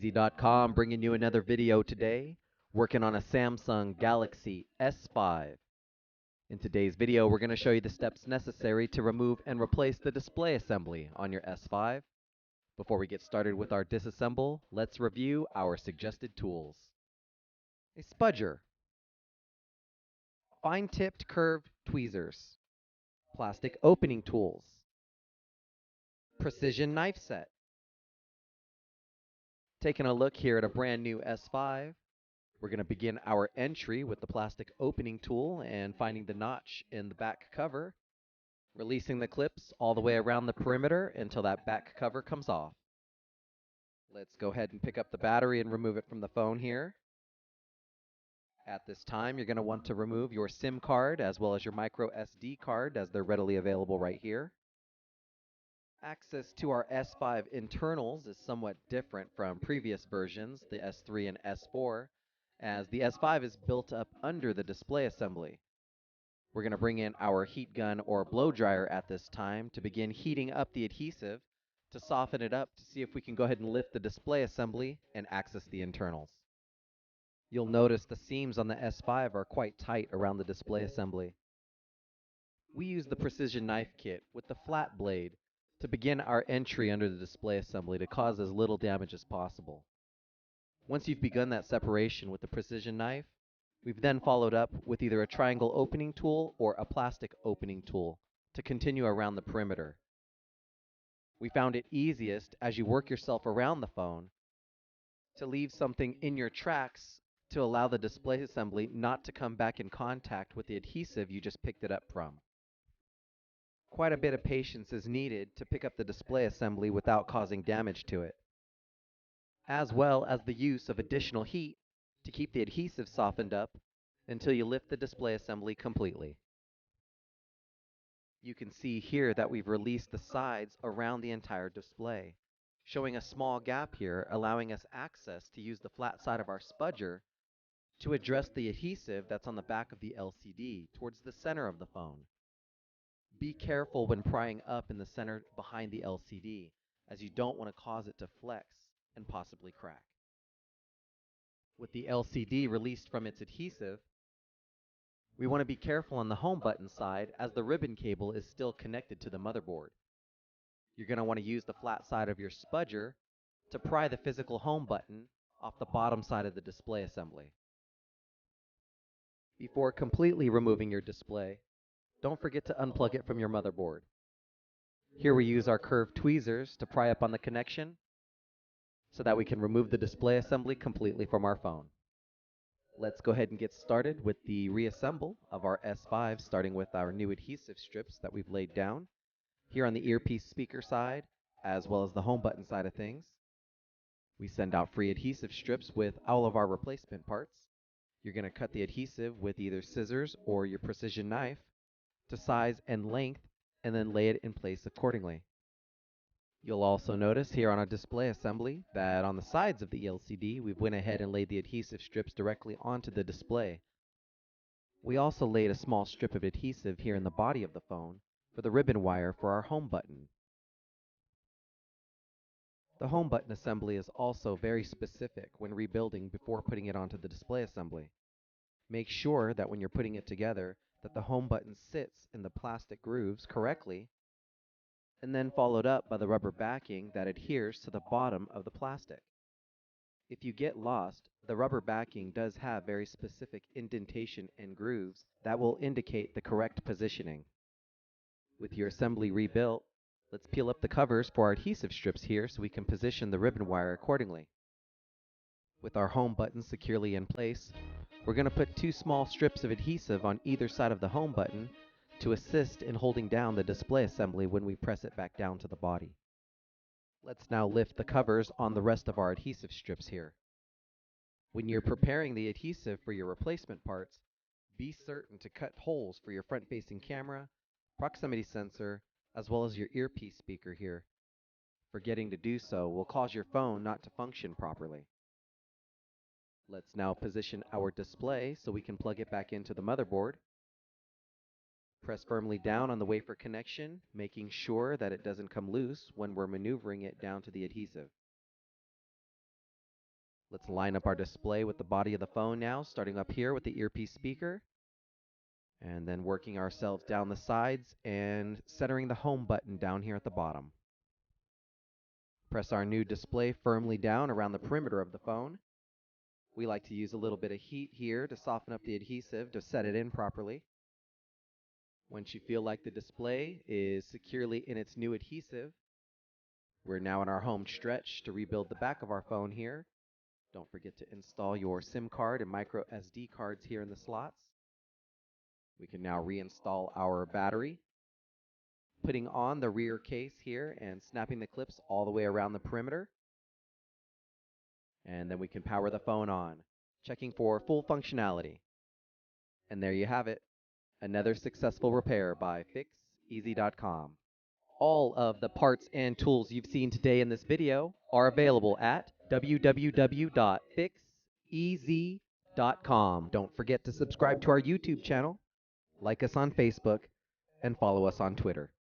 Fixez.com bringing you another video today, working on a Samsung Galaxy S5. In today's video, we're going to show you the steps necessary to remove and replace the display assembly on your S5. Before we get started with our disassemble, let's review our suggested tools. A spudger, fine-tipped curved tweezers, plastic opening tools, precision knife set. Taking a look here at a brand new S5, we're going to begin our entry with the plastic opening tool and finding the notch in the back cover, releasing the clips all the way around the perimeter until that back cover comes off. Let's go ahead and pick up the battery and remove it from the phone here. At this time, you're going to want to remove your SIM card as well as your micro SD card, as they're readily available right here. Access to our S5 internals is somewhat different from previous versions, the S3 and S4, as the S5 is built up under the display assembly. We're going to bring in our heat gun or blow dryer at this time to begin heating up the adhesive to soften it up to see if we can go ahead and lift the display assembly and access the internals. You'll notice the seams on the S5 are quite tight around the display assembly. We use the precision knife kit with the flat blade to begin our entry under the display assembly to cause as little damage as possible. Once you've begun that separation with the precision knife, we've then followed up with either a triangle opening tool or a plastic opening tool to continue around the perimeter. We found it easiest as you work yourself around the phone to leave something in your tracks to allow the display assembly not to come back in contact with the adhesive you just picked it up from. Quite a bit of patience is needed to pick up the display assembly without causing damage to it, as well as the use of additional heat to keep the adhesive softened up until you lift the display assembly completely. You can see here that we've released the sides around the entire display, showing a small gap here, allowing us access to use the flat side of our spudger to address the adhesive that's on the back of the LCD towards the center of the phone. Be careful when prying up in the center behind the LCD, as you don't want to cause it to flex and possibly crack. With the LCD released from its adhesive, we want to be careful on the home button side as the ribbon cable is still connected to the motherboard. You're going to want to use the flat side of your spudger to pry the physical home button off the bottom side of the display assembly. Before completely removing your display, don't forget to unplug it from your motherboard. Here we use our curved tweezers to pry up on the connection so that we can remove the display assembly completely from our phone. Let's go ahead and get started with the reassemble of our S5, starting with our new adhesive strips that we've laid down here on the earpiece speaker side, as well as the home button side of things. We send out free adhesive strips with all of our replacement parts. You're going to cut the adhesive with either scissors or your precision knife to size and length, and then lay it in place accordingly. You'll also notice here on our display assembly that on the sides of the LCD, we've went ahead and laid the adhesive strips directly onto the display. We also laid a small strip of adhesive here in the body of the phone for the ribbon wire for our home button. The home button assembly is also very specific when rebuilding before putting it onto the display assembly. Make sure that when you're putting it together that the home button sits in the plastic grooves correctly, and then followed up by the rubber backing that adheres to the bottom of the plastic. If you get lost, the rubber backing does have very specific indentation and grooves that will indicate the correct positioning. With your assembly rebuilt, let's peel up the covers for our adhesive strips here so we can position the ribbon wire accordingly. With our home button securely in place, we're going to put two small strips of adhesive on either side of the home button to assist in holding down the display assembly when we press it back down to the body. Let's now lift the covers on the rest of our adhesive strips here. When you're preparing the adhesive for your replacement parts, be certain to cut holes for your front-facing camera, proximity sensor, as well as your earpiece speaker here. Forgetting to do so will cause your phone not to function properly. Let's now position our display so we can plug it back into the motherboard. Press firmly down on the wafer connection, making sure that it doesn't come loose when we're maneuvering it down to the adhesive. Let's line up our display with the body of the phone now, starting up here with the earpiece speaker, and then working ourselves down the sides and centering the home button down here at the bottom. Press our new display firmly down around the perimeter of the phone. We like to use a little bit of heat here to soften up the adhesive to set it in properly. Once you feel like the display is securely in its new adhesive, we're now in our home stretch to rebuild the back of our phone here. Don't forget to install your SIM card and micro SD cards here in the slots. We can now reinstall our battery, putting on the rear case here and snapping the clips all the way around the perimeter. And then we can power the phone on, checking for full functionality. And there you have it, another successful repair by Fixez.com. All of the parts and tools you've seen today in this video are available at www.fixez.com. Don't forget to subscribe to our YouTube channel, like us on Facebook, and follow us on Twitter.